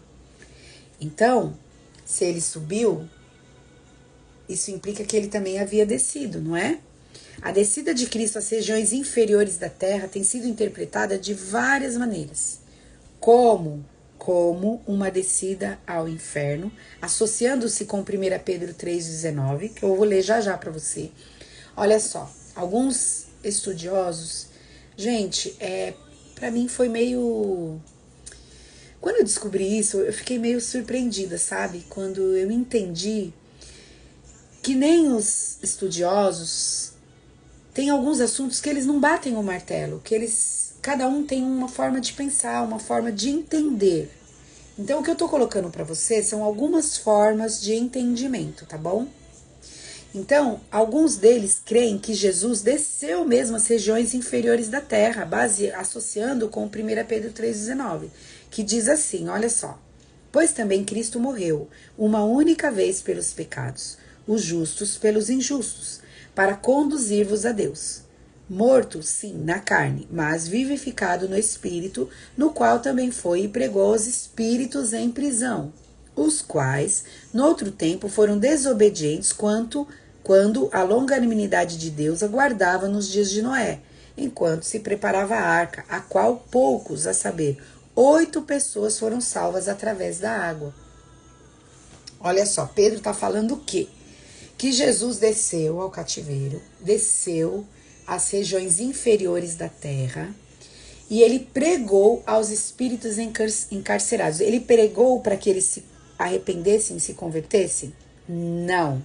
Então, se ele subiu, isso implica que ele também havia descido, não é? A descida de Cristo às regiões inferiores da terra tem sido interpretada de várias maneiras, como uma descida ao inferno, associando-se com 1 Pedro 3,19, que eu vou ler já para você. Olha só, alguns estudiosos, gente, para mim foi meio... Quando eu descobri isso, eu fiquei meio surpreendida, sabe? Quando eu entendi que nem os estudiosos... Tem alguns assuntos que eles não batem o martelo, que cada um tem uma forma de pensar, uma forma de entender. Então, o que eu tô colocando para você são algumas formas de entendimento, tá bom? Então, alguns deles creem que Jesus desceu mesmo às regiões inferiores da terra, associando com 1 Pedro 3,19, que diz assim, olha só: pois também Cristo morreu uma única vez pelos pecados, os justos pelos injustos, para conduzir-vos a Deus. Morto, sim, na carne, mas vivificado no Espírito, no qual também foi e pregou aos espíritos em prisão, os quais, noutro tempo, foram desobedientes quando a longanimidade de Deus aguardava nos dias de Noé, enquanto se preparava a arca, a qual poucos, a saber, 8 pessoas foram salvas através da água. Olha só, Pedro está falando o quê? Que Jesus desceu ao cativeiro, desceu às regiões inferiores da terra e ele pregou aos espíritos encarcerados. Ele pregou para que eles se arrependessem e se convertessem? Não.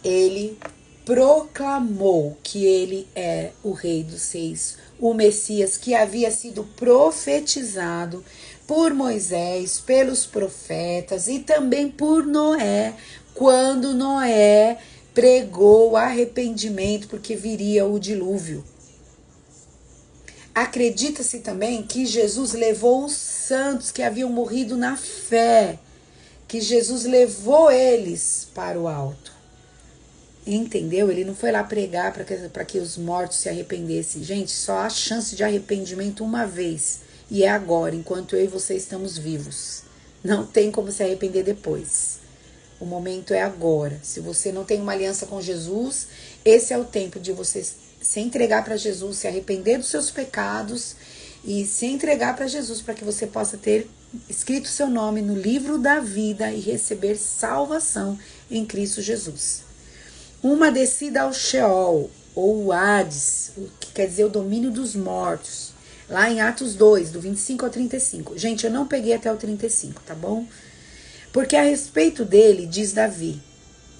Ele proclamou que ele é o Rei dos Reis, o Messias que havia sido profetizado por Moisés, pelos profetas e também por Noé, quando Noé pregou arrependimento porque viria o dilúvio. Acredita-se também que Jesus levou os santos que haviam morrido na fé, que Jesus levou eles para o alto. Entendeu? Ele não foi lá pregar para que os mortos se arrependessem. Gente, só há chance de arrependimento uma vez, e é agora, enquanto eu e você estamos vivos. Não tem como se arrepender depois. O momento é agora. Se você não tem uma aliança com Jesus, esse é o tempo de você se entregar para Jesus, se arrepender dos seus pecados e se entregar para Jesus para que você possa ter escrito seu nome no livro da vida e receber salvação em Cristo Jesus. Uma descida ao Sheol, ou o Hades, que quer dizer o domínio dos mortos, lá em Atos 2, do 25 ao 35. Gente, eu não peguei até o 35, tá bom? Porque a respeito dele, diz Davi,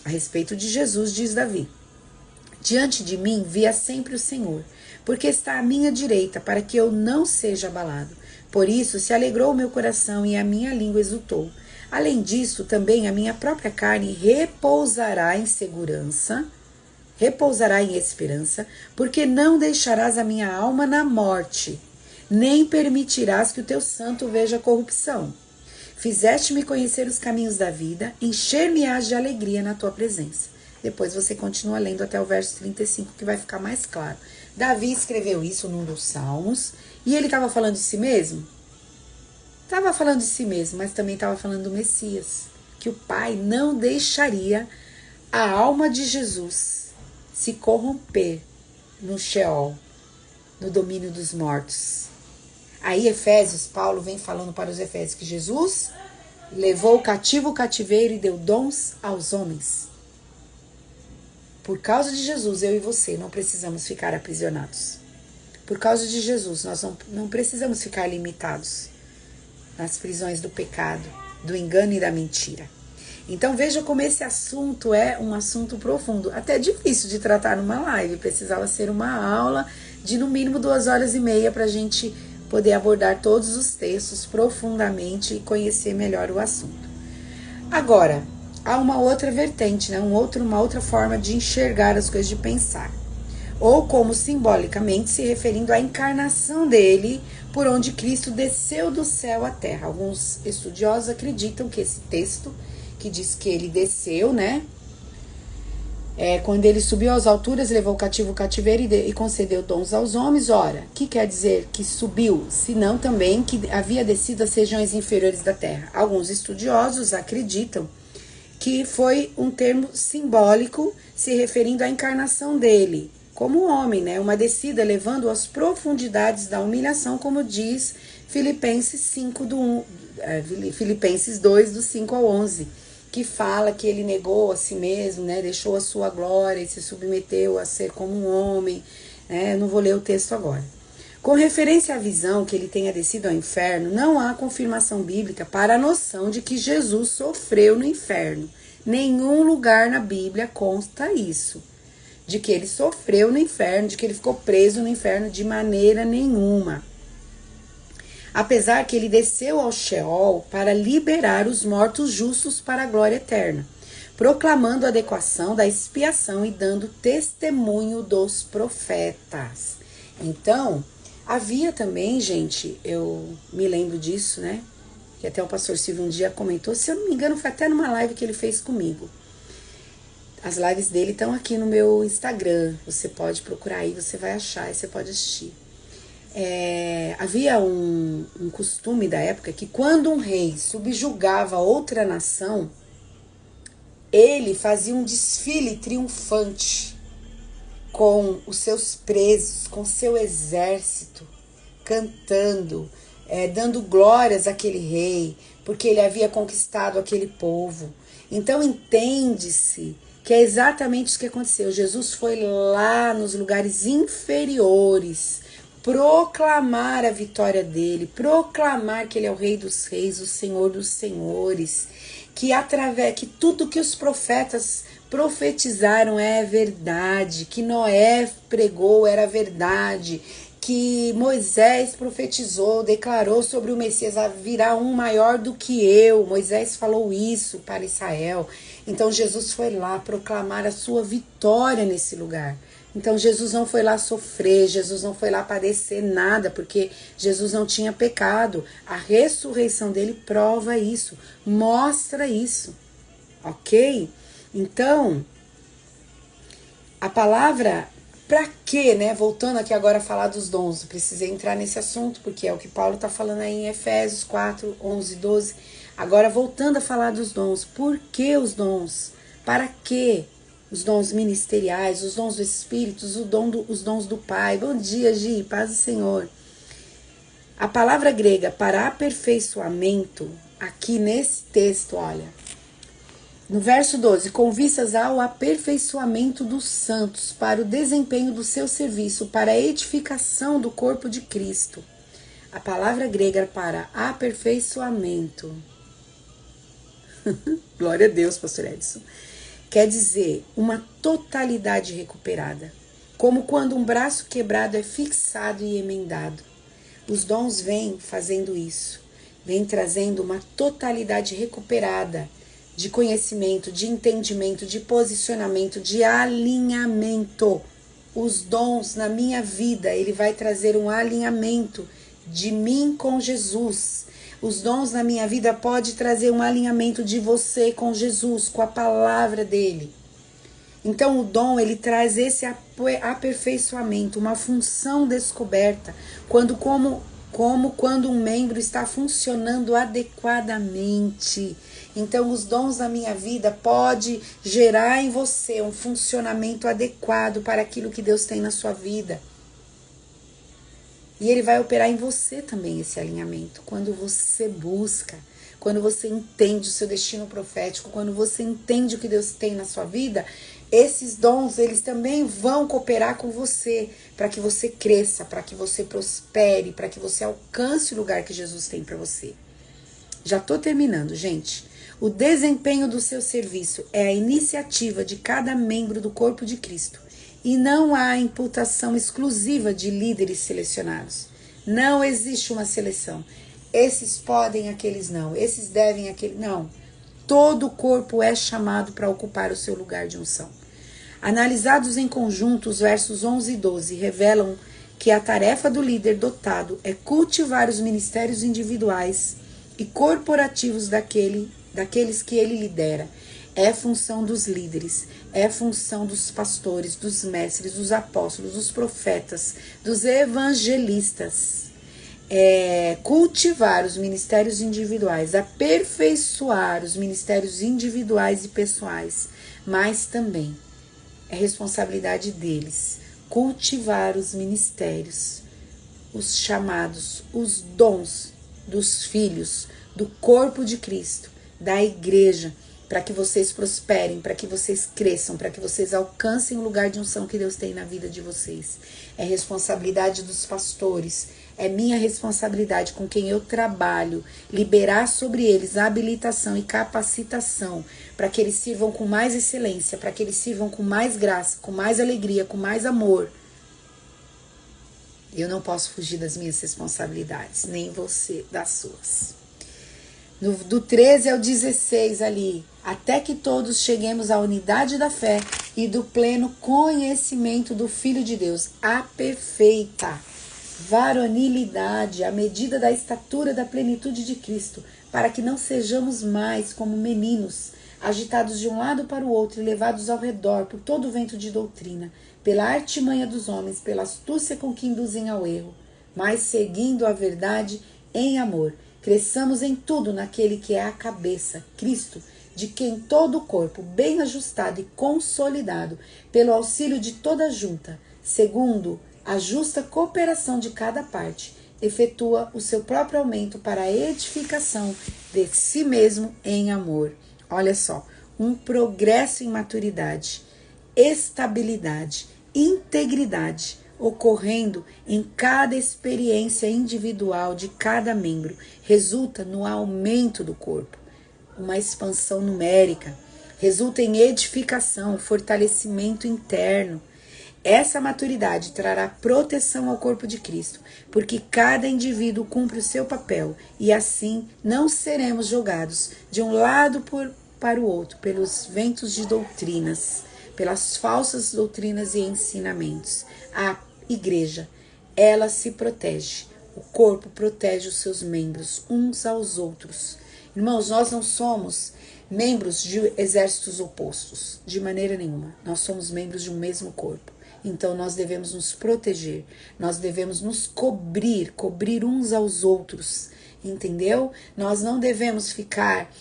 a respeito de Jesus, diz Davi: diante de mim via sempre o Senhor, porque está à minha direita, para que eu não seja abalado. Por isso se alegrou o meu coração e a minha língua exultou. Além disso, também a minha própria carne repousará em segurança, repousará em esperança, porque não deixarás a minha alma na morte, nem permitirás que o teu santo veja corrupção. Fizeste-me conhecer os caminhos da vida, encher-me-ás de alegria na tua presença. Depois você continua lendo até o verso 35, que vai ficar mais claro. Davi escreveu isso num dos Salmos, e ele estava falando de si mesmo? Estava falando de si mesmo, mas também estava falando do Messias, que o Pai não deixaria a alma de Jesus se corromper no Sheol, no domínio dos mortos. Aí Efésios, Paulo vem falando para os Efésios que Jesus levou cativo o cativeiro e deu dons aos homens. Por causa de Jesus, eu e você não precisamos ficar aprisionados. Por causa de Jesus, nós não precisamos ficar limitados nas prisões do pecado, do engano e da mentira. Então veja como esse assunto é um assunto profundo, até difícil de tratar numa live, precisava ser uma aula de no mínimo 2h30 para a gente poder abordar todos os textos profundamente e conhecer melhor o assunto. Agora, há uma outra vertente, né? Uma outra forma de enxergar as coisas, de pensar. Ou como simbolicamente se referindo à encarnação dele, por onde Cristo desceu do céu à terra. Alguns estudiosos acreditam que esse texto, que diz que ele desceu, né? Quando ele subiu às alturas, levou o cativo o cativeiro e concedeu dons aos homens. Ora, que quer dizer que subiu? Senão também que havia descido às regiões inferiores da terra. Alguns estudiosos acreditam que foi um termo simbólico se referindo à encarnação dele como homem, né? Uma descida levando às profundidades da humilhação, como diz Filipenses 2, do 5 ao 11, que fala que ele negou a si mesmo, né? Deixou a sua glória e se submeteu a ser como um homem, né? Eu não vou ler o texto agora. Com referência à visão que ele tenha descido ao inferno, não há confirmação bíblica para a noção de que Jesus sofreu no inferno. Nenhum lugar na Bíblia consta isso, de que ele sofreu no inferno, de que ele ficou preso no inferno, de maneira nenhuma. Apesar que ele desceu ao Sheol para liberar os mortos justos para a glória eterna, proclamando a adequação da expiação e dando testemunho dos profetas. Então, havia também, gente, eu me lembro disso, né? Que até o pastor Silvio um dia comentou, se eu não me engano, foi até numa live que ele fez comigo. As lives dele estão aqui no meu Instagram, você pode procurar aí, você vai achar e você pode assistir. Havia um costume da época que quando um rei subjugava outra nação, ele fazia um desfile triunfante com os seus presos, com seu exército, cantando, dando glórias àquele rei, porque ele havia conquistado aquele povo. Então entende-se que é exatamente isso que aconteceu. Jesus foi lá nos lugares inferiores proclamar a vitória dele, proclamar que ele é o Rei dos Reis, o Senhor dos Senhores, que tudo que os profetas profetizaram é verdade, que Noé pregou era verdade, que Moisés profetizou, declarou sobre o Messias, virá um maior do que eu. Moisés falou isso para Israel. Então Jesus foi lá proclamar a sua vitória nesse lugar. Então Jesus não foi lá sofrer, Jesus não foi lá padecer nada, porque Jesus não tinha pecado. A ressurreição dele prova isso, mostra isso, ok? Então, a palavra para quê, né? Voltando aqui agora a falar dos dons, eu precisei entrar nesse assunto, porque é o que Paulo está falando aí em Efésios 4, 11, 12. Agora voltando a falar dos dons, por que os dons? Para quê? Os dons ministeriais, os dons do Espírito, os dons do Pai. Bom dia, Gi, paz do Senhor. A palavra grega para aperfeiçoamento, aqui nesse texto, olha, no verso 12, com vistas ao aperfeiçoamento dos santos, para o desempenho do seu serviço, para a edificação do corpo de Cristo. A palavra grega para aperfeiçoamento, glória a Deus, pastor Edson, quer dizer uma totalidade recuperada, como quando um braço quebrado é fixado e emendado. Os dons vêm fazendo isso, vêm trazendo uma totalidade recuperada de conhecimento, de entendimento, de posicionamento, de alinhamento. Os dons na minha vida, ele vai trazer um alinhamento de mim com Jesus. Os dons na minha vida pode trazer um alinhamento de você com Jesus, com a palavra dele. Então o dom, ele traz esse aperfeiçoamento, uma função descoberta, quando um membro está funcionando adequadamente. Então os dons na minha vida pode gerar em você um funcionamento adequado para aquilo que Deus tem na sua vida. E ele vai operar em você também esse alinhamento, quando você busca, quando você entende o seu destino profético, quando você entende o que Deus tem na sua vida. Esses dons, eles também vão cooperar com você, para que você cresça, para que você prospere, para que você alcance o lugar que Jesus tem para você. Já estou terminando, gente. O desempenho do seu serviço é a iniciativa de cada membro do corpo de Cristo. E não há imputação exclusiva de líderes selecionados. Não existe uma seleção. Esses podem, aqueles não. Esses devem, aqueles não. Todo o corpo é chamado para ocupar o seu lugar de unção. Analisados em conjunto, os versos 11 e 12 revelam que a tarefa do líder dotado é cultivar os ministérios individuais e corporativos daqueles que ele lidera. É função dos líderes, é função dos pastores, dos mestres, dos apóstolos, dos profetas, dos evangelistas. Cultivar os ministérios individuais, aperfeiçoar os ministérios individuais e pessoais, mas também é responsabilidade deles cultivar os ministérios, os chamados, os dons dos filhos, do corpo de Cristo, da igreja, para que vocês prosperem, para que vocês cresçam, para que vocês alcancem o lugar de unção que Deus tem na vida de vocês. É responsabilidade dos pastores, é minha responsabilidade com quem eu trabalho, liberar sobre eles a habilitação e capacitação, para que eles sirvam com mais excelência, para que eles sirvam com mais graça, com mais alegria, com mais amor. Eu não posso fugir das minhas responsabilidades, nem você das suas. Do 13 ao 16 ali, até que todos cheguemos à unidade da fé e do pleno conhecimento do Filho de Deus, a perfeita varonilidade, à medida da estatura da plenitude de Cristo, para que não sejamos mais como meninos, agitados de um lado para o outro e levados ao redor por todo o vento de doutrina, pela artimanha dos homens, pela astúcia com que induzem ao erro, mas seguindo a verdade em amor. Cresçamos em tudo naquele que é a cabeça, Cristo, de quem todo o corpo, bem ajustado e consolidado, pelo auxílio de toda a junta, segundo a justa cooperação de cada parte, efetua o seu próprio aumento para a edificação de si mesmo em amor. Olha só, um progresso em maturidade, estabilidade, integridade, ocorrendo em cada experiência individual de cada membro, resulta no aumento do corpo, uma expansão numérica, resulta em edificação, fortalecimento interno. Essa maturidade trará proteção ao corpo de Cristo, porque cada indivíduo cumpre o seu papel e assim não seremos jogados de um lado para o outro pelos ventos de doutrinas, pelas falsas doutrinas e ensinamentos. A igreja, ela se protege, o corpo protege os seus membros uns aos outros. Irmãos, nós não somos membros de exércitos opostos, de maneira nenhuma. Nós somos membros de um mesmo corpo. Então nós devemos nos proteger, nós devemos nos cobrir uns aos outros, entendeu? Nós não devemos ficar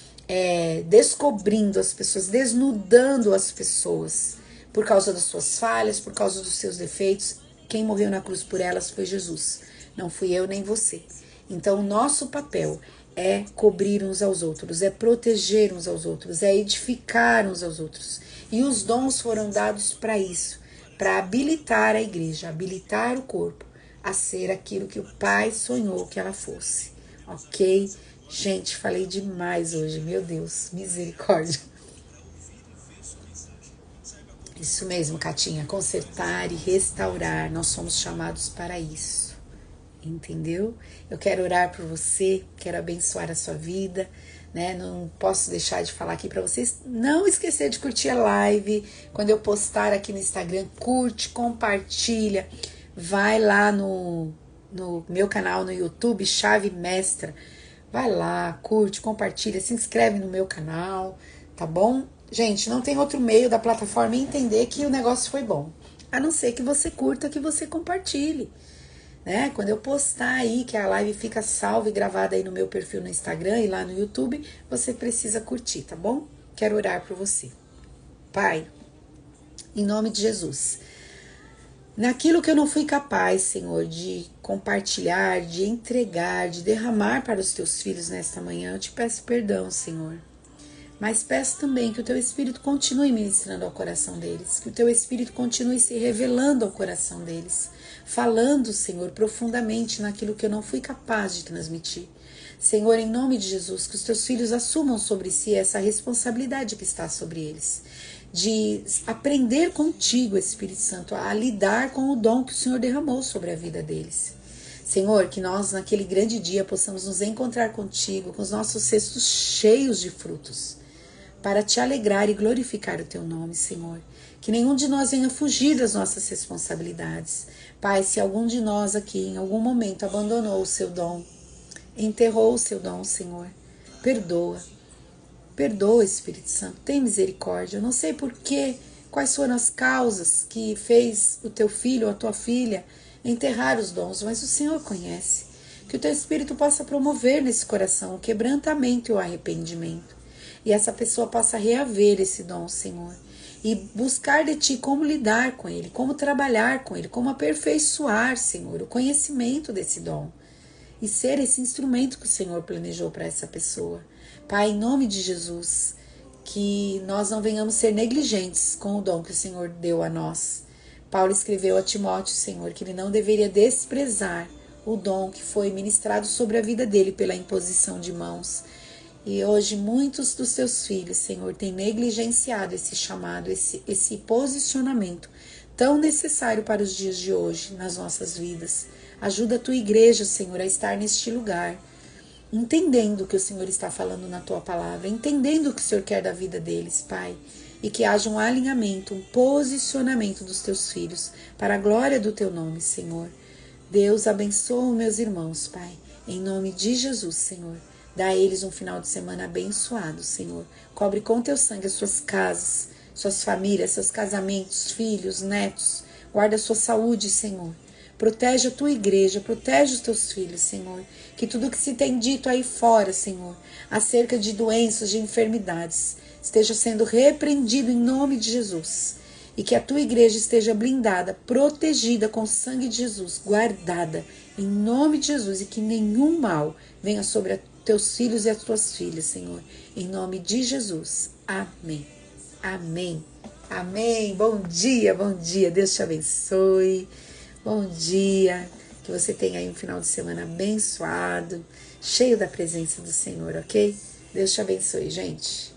descobrindo as pessoas, desnudando as pessoas por causa das suas falhas, por causa dos seus defeitos. Quem morreu na cruz por elas foi Jesus, não fui eu nem você. Então o nosso papel é cobrir uns aos outros, é proteger uns aos outros, é edificar uns aos outros. E os dons foram dados para isso, para habilitar a igreja, habilitar o corpo a ser aquilo que o Pai sonhou que ela fosse. Ok? Gente, falei demais hoje, meu Deus, misericórdia. Isso mesmo, Catinha, consertar e restaurar, nós somos chamados para isso. Entendeu? Eu quero orar por você, quero abençoar a sua vida, né? Não posso deixar de falar aqui para vocês não esquecer de curtir a live. Quando eu postar aqui no Instagram, curte, compartilha, vai lá no meu canal no YouTube, Chave Mestra, vai lá, curte, compartilha, se inscreve no meu canal, tá bom? Gente, não tem outro meio da plataforma entender que o negócio foi bom, a não ser que você curta, que você compartilhe. Né? Quando eu postar aí, que a live fica salva e gravada aí no meu perfil no Instagram e lá no YouTube, você precisa curtir, tá bom? Quero orar por você. Pai, em nome de Jesus, naquilo que eu não fui capaz, Senhor, de compartilhar, de entregar, de derramar para os teus filhos nesta manhã, eu te peço perdão, Senhor. Mas peço também que o teu Espírito continue ministrando ao coração deles, que o teu Espírito continue se revelando ao coração deles, falando, Senhor, profundamente naquilo que eu não fui capaz de transmitir. Senhor, em nome de Jesus, que os teus filhos assumam sobre si essa responsabilidade que está sobre eles, de aprender contigo, Espírito Santo, a lidar com o dom que o Senhor derramou sobre a vida deles. Senhor, que nós naquele grande dia possamos nos encontrar contigo, com os nossos cestos cheios de frutos, para te alegrar e glorificar o teu nome, Senhor. Que nenhum de nós venha fugir das nossas responsabilidades. Pai, se algum de nós aqui em algum momento abandonou o seu dom, enterrou o seu dom, Senhor, perdoa. Perdoa, Espírito Santo, tem misericórdia. Eu não sei porquê, quais foram as causas que fez o teu filho ou a tua filha enterrar os dons, mas o Senhor conhece. Que o teu Espírito possa promover nesse coração o quebrantamento e o arrependimento. E essa pessoa possa reaver esse dom, Senhor. E buscar de ti como lidar com ele, como trabalhar com ele, como aperfeiçoar, Senhor, o conhecimento desse dom. E ser esse instrumento que o Senhor planejou para essa pessoa. Pai, em nome de Jesus, que nós não venhamos ser negligentes com o dom que o Senhor deu a nós. Paulo escreveu a Timóteo, Senhor, que ele não deveria desprezar o dom que foi ministrado sobre a vida dele pela imposição de mãos. E hoje muitos dos teus filhos, Senhor, têm negligenciado esse chamado, esse posicionamento tão necessário para os dias de hoje nas nossas vidas. Ajuda a tua igreja, Senhor, a estar neste lugar, entendendo o que o Senhor está falando na tua palavra, entendendo o que o Senhor quer da vida deles, Pai. E que haja um alinhamento, um posicionamento dos teus filhos para a glória do teu nome, Senhor. Deus, abençoa meus irmãos, Pai, em nome de Jesus, Senhor. Dá a eles um final de semana abençoado, Senhor. Cobre com teu sangue as suas casas, suas famílias, seus casamentos, filhos, netos. Guarda a sua saúde, Senhor. Protege a tua igreja, protege os teus filhos, Senhor. Que tudo que se tem dito aí fora, Senhor, acerca de doenças, de enfermidades, esteja sendo repreendido em nome de Jesus. E que a tua igreja esteja blindada, protegida com o sangue de Jesus, guardada em nome de Jesus. E que nenhum mal venha sobre teus filhos e as tuas filhas, Senhor. Em nome de Jesus. Amém. Amém. Amém. Bom dia, bom dia. Deus te abençoe. Bom dia. Que você tenha aí um final de semana abençoado, cheio da presença do Senhor, ok? Deus te abençoe, gente.